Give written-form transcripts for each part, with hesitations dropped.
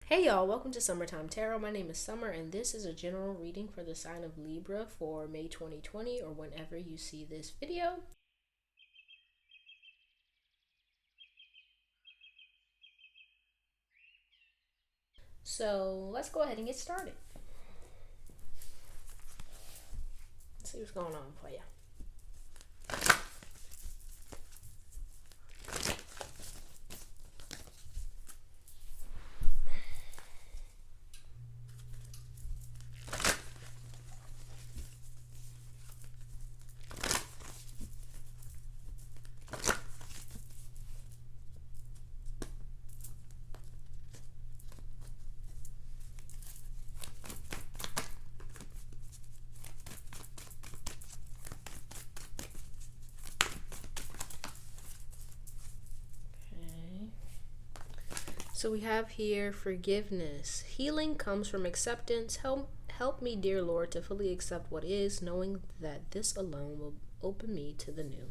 Hey y'all, welcome to Summertime Tarot. My name is Summer and this is a general reading for the sign of Libra for May 2020 or whenever you see this video. So let's go ahead and get started. Let's see what's going on for you. So we have here forgiveness. Healing comes from acceptance. Help me, dear Lord, to fully accept what is, knowing that this alone will open me to the new.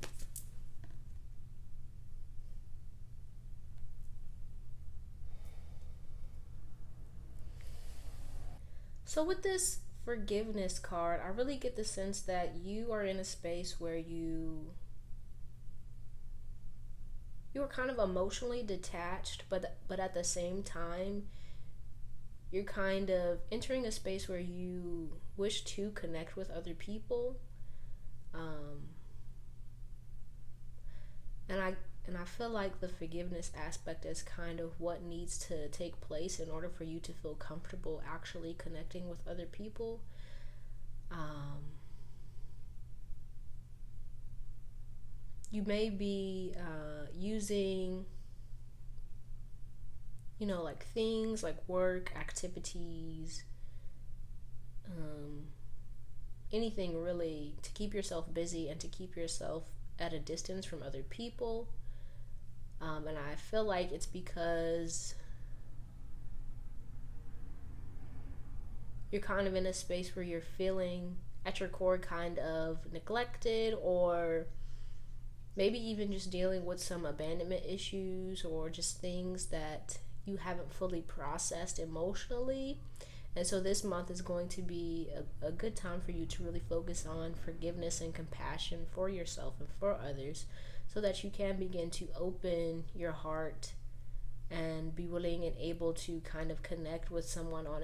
So with this forgiveness card, I really get the sense that you are in a space where you are kind of emotionally detached, but at the same time you're kind of entering a space where you wish to connect with other people. And I feel like the forgiveness aspect is kind of what needs to take place in order for you to feel comfortable actually connecting with other people. You may be using, like things like work, activities, anything really to keep yourself busy and to keep yourself at a distance from other people. And I feel like it's because you're kind of in a space where you're feeling at your core kind of neglected, or maybe even just dealing with some abandonment issues or just things that you haven't fully processed emotionally. And so this month is going to be a good time for you to really focus on forgiveness and compassion for yourself and for others, so that you can begin to open your heart and be willing and able to kind of connect with someone on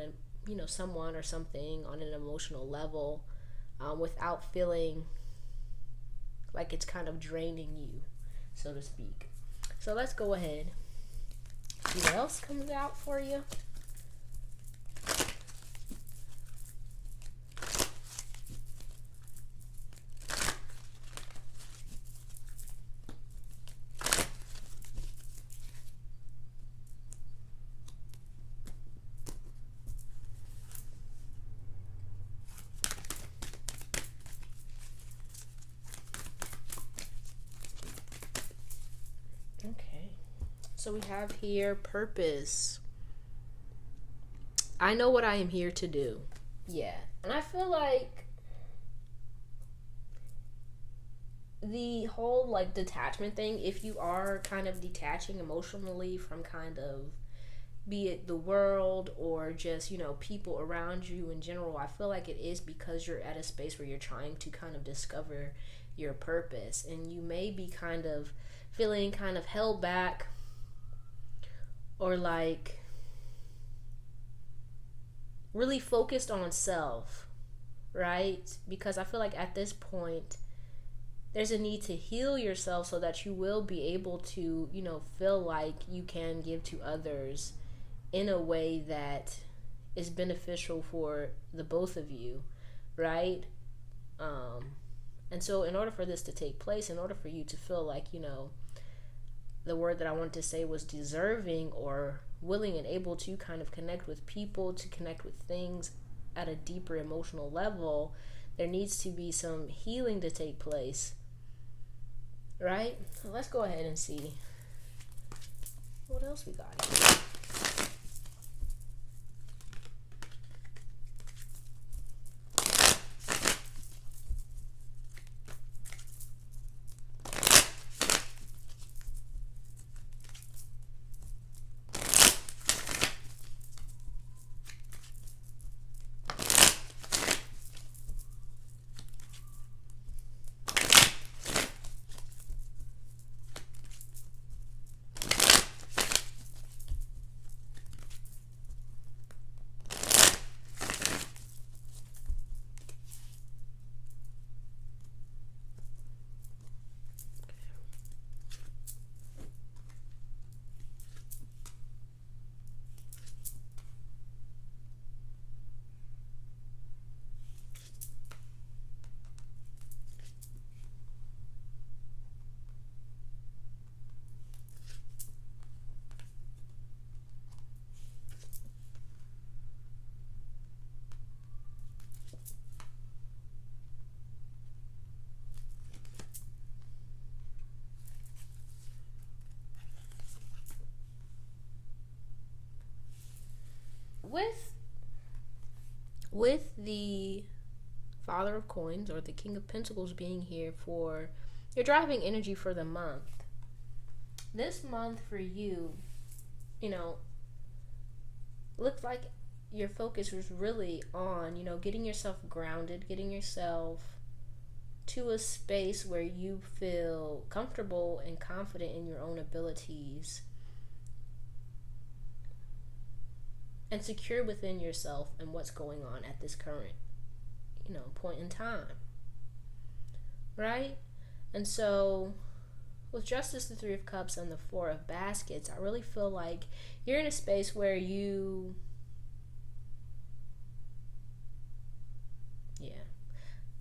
someone or something on an emotional level, without feeling like it's kind of draining you, so to speak. So let's go ahead. See what else comes out for you. Okay. So we have here purpose. I know what I am here to do. Yeah. And I feel like the whole like detachment thing, if you are kind of detaching emotionally from kind of, be it the world or just, people around you in general, I feel like it is because you're at a space where you're trying to kind of discover your purpose, and you may be kind of feeling kind of held back, or like really focused on self, right? Because I feel like at this point there's a need to heal yourself so that you will be able to, feel like you can give to others in a way that is beneficial for the both of you, right? And so in order for this to take place, in order for you to feel like, the word that I wanted to say was deserving or willing and able to kind of connect with people, to connect with things at a deeper emotional level, there needs to be some healing to take place, right? So let's go ahead and see what else we got here. with the Father of Coins or the King of Pentacles being here for your driving energy for the month. This month for you, looks like your focus was really on, getting yourself grounded, getting yourself to a space where you feel comfortable and confident in your own abilities and secure within yourself and what's going on at this current, point in time. Right? And so with Justice, the Three of Cups, and the Four of Baskets, I really feel like you're in a space where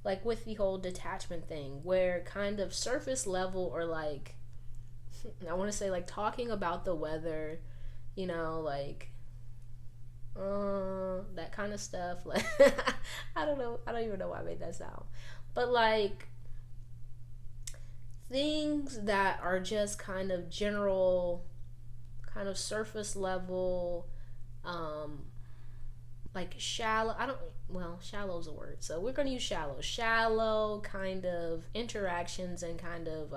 like with the whole detachment thing, where kind of surface level, or like, I want to say like talking about the weather, like, that kind of stuff. Like, I don't even know why I made that sound. But like, things that are just kind of general, kind of surface level, like shallow, shallow's a word, so we're going to use shallow kind of interactions, and kind of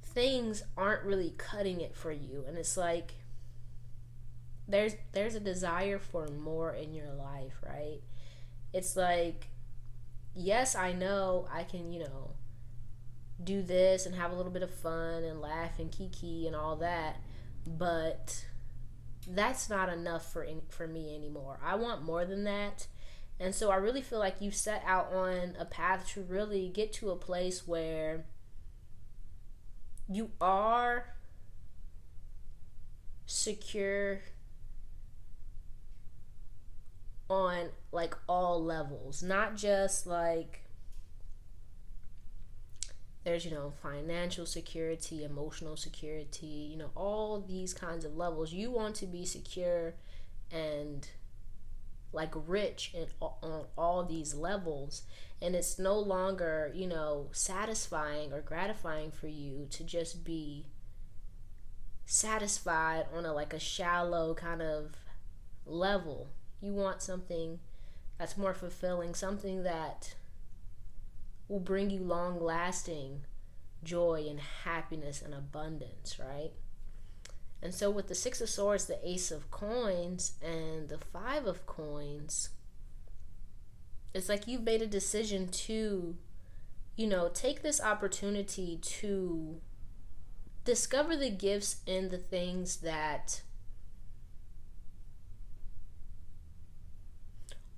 things aren't really cutting it for you. And it's like there's a desire for more in your life, right? It's like, yes, I know I can, do this and have a little bit of fun and laugh and kiki and all that, but that's not enough for me anymore. I want more than that. And so I really feel like you set out on a path to really get to a place where you are secure on like all levels, not just like there's financial security, emotional security, all these kinds of levels. You want to be secure and like rich on all these levels, and it's no longer satisfying or gratifying for you to just be satisfied on a shallow kind of level. You want something that's more fulfilling, something that will bring you long lasting joy and happiness and abundance, right? And so with the Six of Swords, the Ace of Coins, and the Five of Coins, it's like you've made a decision to, take this opportunity to discover the gifts in the things that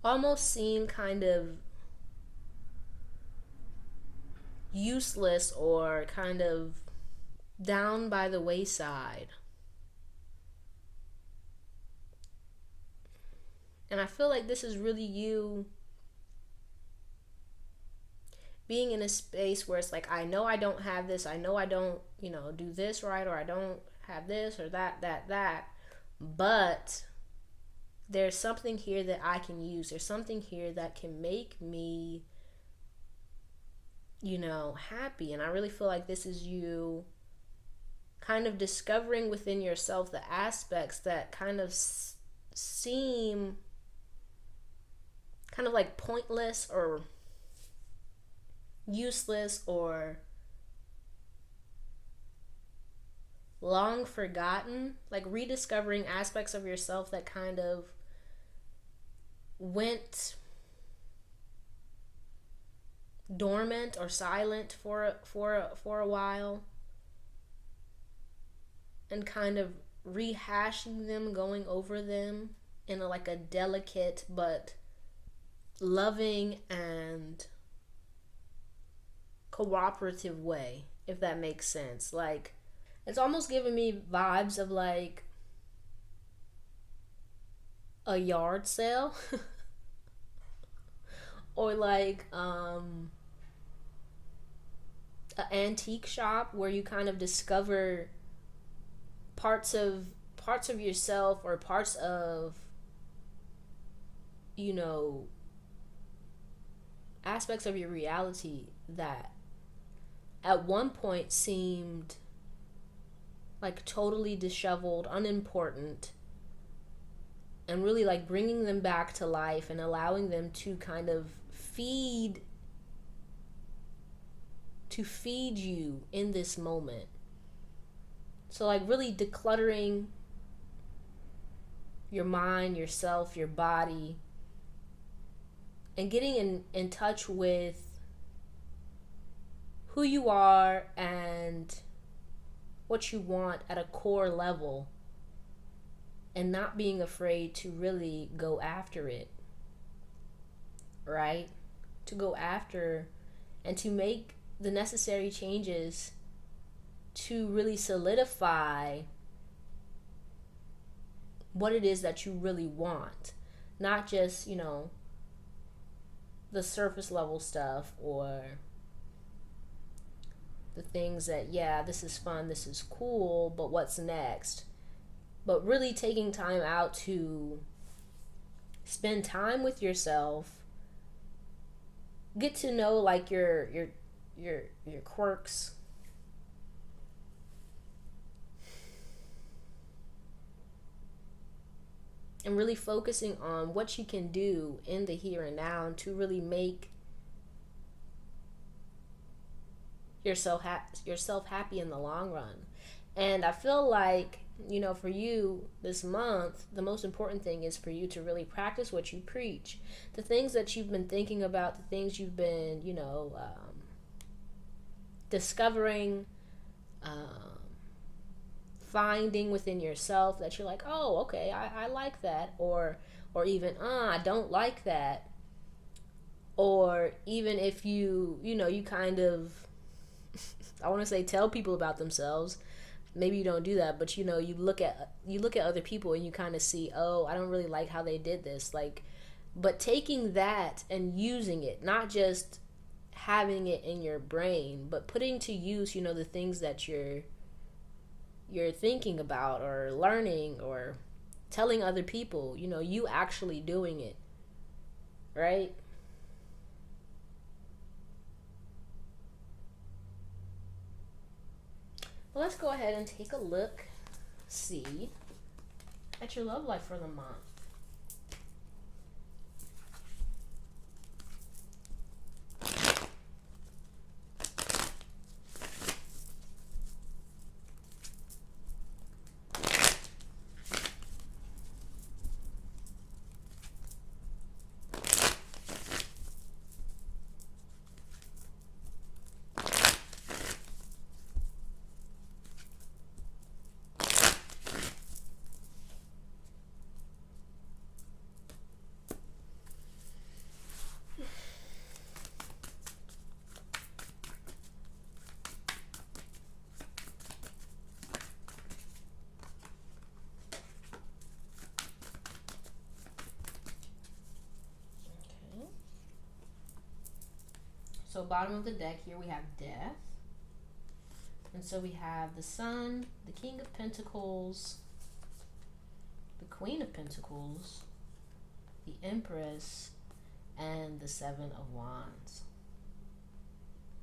almost seem kind of useless or kind of down by the wayside. And I feel like this is really you being in a space where it's like, I know I don't have this, I know I don't, do this right, or I don't have this or that, but there's something here that I can use. There's something here that can make me happy. And I really feel like this is you kind of discovering within yourself the aspects that kind of seem kind of like pointless or useless or long forgotten, like rediscovering aspects of yourself that kind of went dormant or silent for a while, and kind of rehashing them, going over them in a delicate but loving and cooperative way, if that makes sense. Like, it's almost giving me vibes of like a yard sale or like an antique shop where you kind of discover parts of yourself, or parts of aspects of your reality that at one point seemed like totally disheveled, unimportant, and really like bringing them back to life and allowing them to kind of feed you in this moment. So like really decluttering your mind, yourself, your body, and getting in touch with who you are and what you want at a core level, and not being afraid to really go after it, right? To go after and to make the necessary changes to really solidify what it is that you really want. Not just, the surface level stuff or the things that, yeah, this is fun, this is cool, but what's next? But really taking time out to spend time with yourself, get to know like your quirks, and really focusing on what you can do in the here and now to really make yourself happy in the long run. And I feel like, for you this month, the most important thing is for you to really practice what you preach. The things that you've been thinking about, the things you've been, discovering, finding within yourself that you're like, oh, okay, I like that. Or even, I don't like that. Or even if you kind of, I want to say tell people about themselves. Maybe you don't do that, but you look at other people and you kind of see, oh, I don't really like how they did this. Like, but taking that and using it, not just having it in your brain, but putting to use, the things that you're thinking about or learning or telling other people, you actually doing it, right? Well, let's go ahead and take a look, see at your love life for the month. So bottom of the deck here we have Death. And so we have the Sun, the King of Pentacles, the Queen of Pentacles, the Empress, and the Seven of Wands.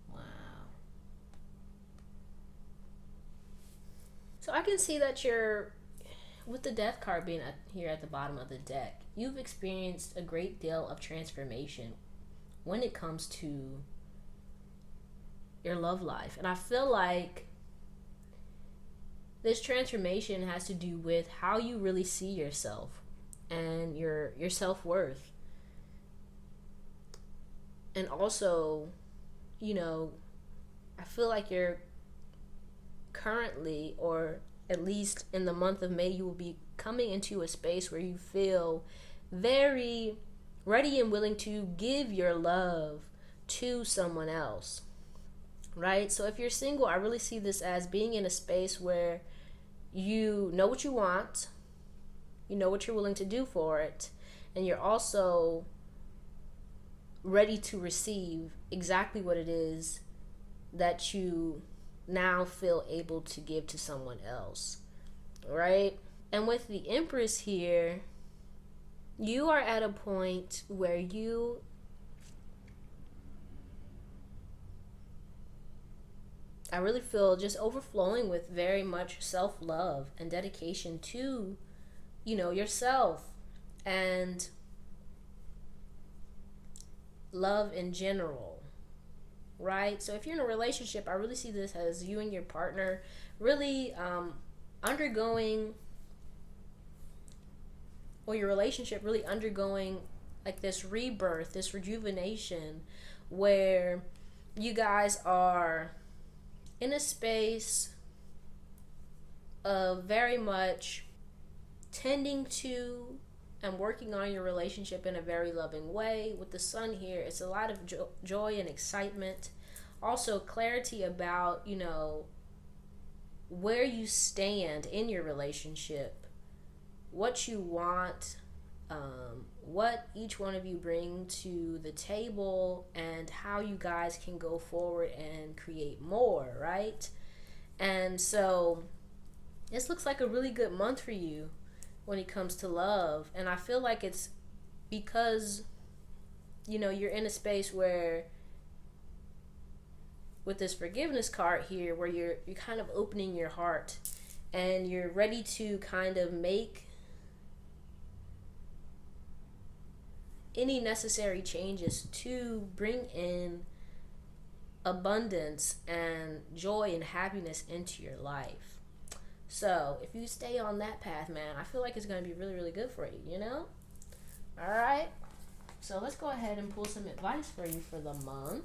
Wow. So I can see that with the Death card being here at the bottom of the deck, you've experienced a great deal of transformation when it comes to your love life. And I feel like this transformation has to do with how you really see yourself and your self-worth. And also, I feel like you're currently, or at least in the month of May, you will be coming into a space where you feel very ready and willing to give your love to someone else. Right? So if you're single, I really see this as being in a space where you know what you want, you know what you're willing to do for it, and you're also ready to receive exactly what it is that you now feel able to give to someone else. Right? And with the Empress here, you are at a point where you I really feel just overflowing with very much self-love and dedication to, yourself and love in general, right? So if you're in a relationship, I really see this as you and your partner really undergoing, or your relationship really undergoing like this rebirth, this rejuvenation, where you guys are in a space of very much tending to and working on your relationship in a very loving way. With the sun here, it's a lot of joy and excitement. Also, clarity about, where you stand in your relationship, what you want, what each one of you bring to the table, and how you guys can go forward and create more, right? And so this looks like a really good month for you when it comes to love. And I feel like it's because, you're in a space where, with this forgiveness card here, where you're kind of opening your heart and you're ready to kind of make any necessary changes to bring in abundance and joy and happiness into your life. So if you stay on that path, man, I feel like it's going to be really, really good for you, All right. So let's go ahead and pull some advice for you for the month.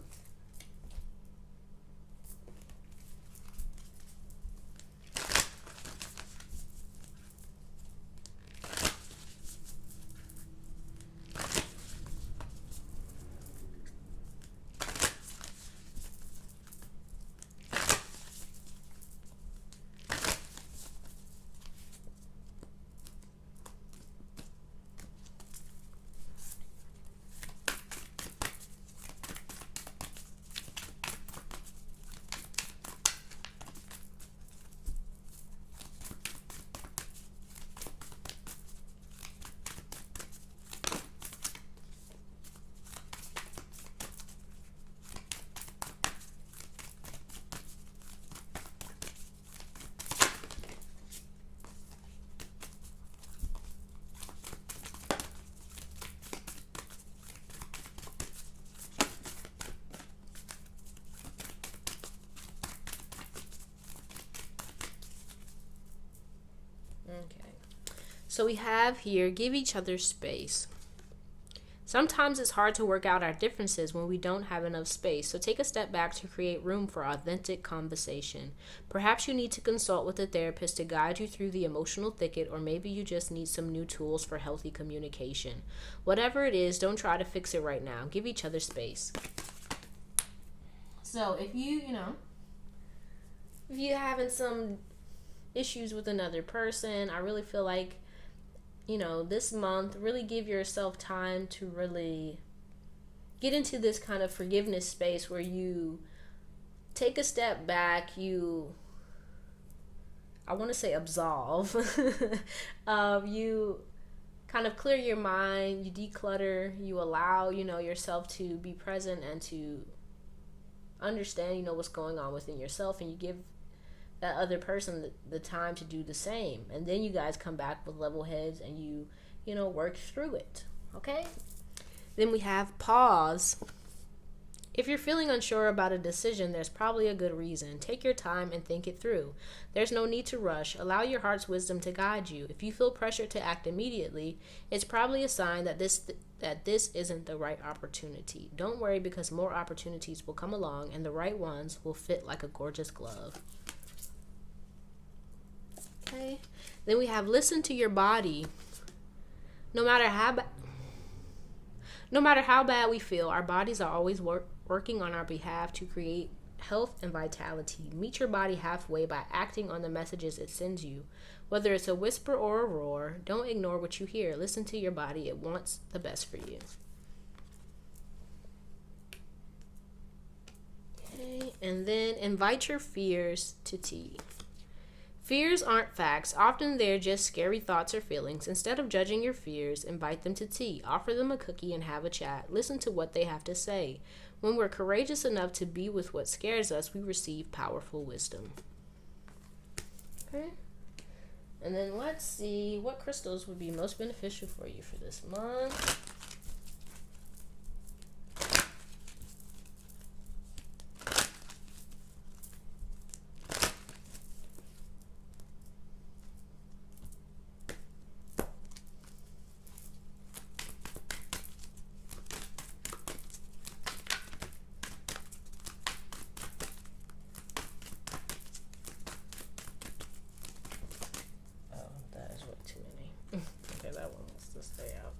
Okay. So we have here, give each other space. Sometimes it's hard to work out our differences when we don't have enough space, so take a step back to create room for authentic conversation. Perhaps you need to consult with a therapist to guide you through the emotional thicket, or maybe you just need some new tools for healthy communication. Whatever it is, don't try to fix it right now. Give each other space. So if if you're having some issues with another person, I really feel like, this month, really give yourself time to really get into this kind of forgiveness space where you take a step back, I want to say absolve, you kind of clear your mind, you declutter, you allow, yourself to be present and to understand, what's going on within yourself, and you give that other person the time to do the same. And then you guys come back with level heads and you work through it. Okay? Then we have pause. If you're feeling unsure about a decision, there's probably a good reason. Take your time and think it through. There's no need to rush. Allow your heart's wisdom to guide you. If you feel pressure to act immediately, it's probably a sign that this isn't the right opportunity. Don't worry, because more opportunities will come along and the right ones will fit like a gorgeous glove. Okay. Then we have listen to your body. No matter how bad we feel, our bodies are always working on our behalf to create health and vitality. Meet your body halfway by acting on the messages it sends you. Whether it's a whisper or a roar, don't ignore what you hear. Listen to your body. It wants the best for you. Okay. And then invite your fears to tea. Fears aren't facts. Often they're just scary thoughts or feelings. Instead of judging your fears, invite them to tea. Offer them a cookie and have a chat. Listen to what they have to say. When we're courageous enough to be with what scares us, we receive powerful wisdom. Okay. And then let's see what crystals would be most beneficial for you for this month. Okay, that one wants to stay out.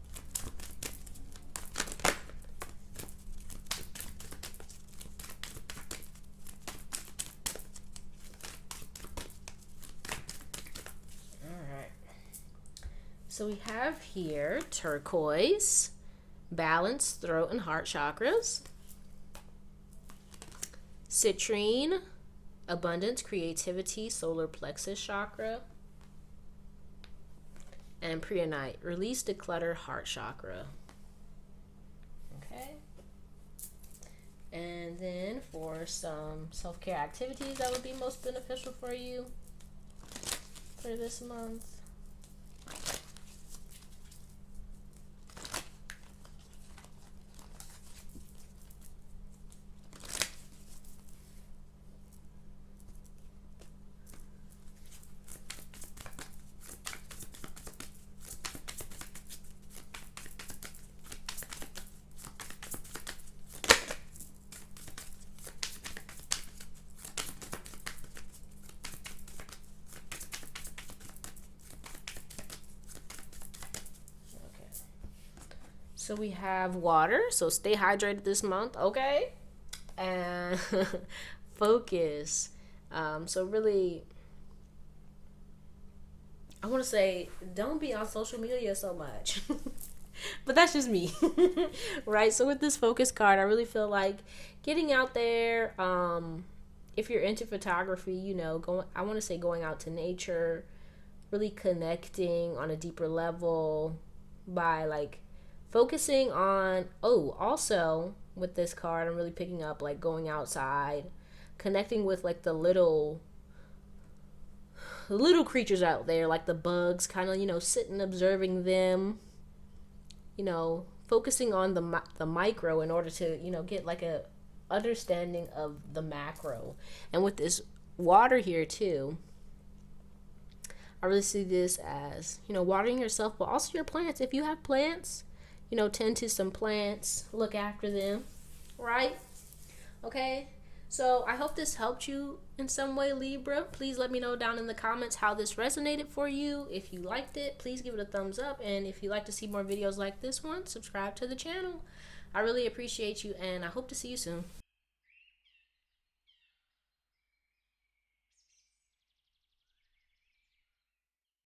Alright. So we have here turquoise, balance, throat and heart chakras. Citrine, abundance, creativity, solar plexus chakra. And Prionite, release, declutter, heart chakra. Okay. And then for some self-care activities that would be most beneficial for you for this month. So we have water, so stay hydrated this month, okay? And focus. So really, I want to say don't be on social media so much. But that's just me. Right? So with this focus card, I really feel like getting out there, if you're into photography, you know, I want to say going out to nature, really connecting on a deeper level by like focusing on, also with this card, I'm really picking up like going outside, connecting with like the little creatures out there, like the bugs, kind of, you know, sitting observing them, you know, focusing on the micro in order to, you know, get like a understanding of the macro. And with this water here too, I really see this as, you know, watering yourself, but also your plants. If you have plants, you know, tend to some plants, look after them, right? Okay, so I hope this helped you in some way, Libra. Please let me know down in the comments how this resonated for you. If you liked it, please give it a thumbs up. And if you'd like to see more videos like this one, subscribe to the channel. I really appreciate you, and I hope to see you soon.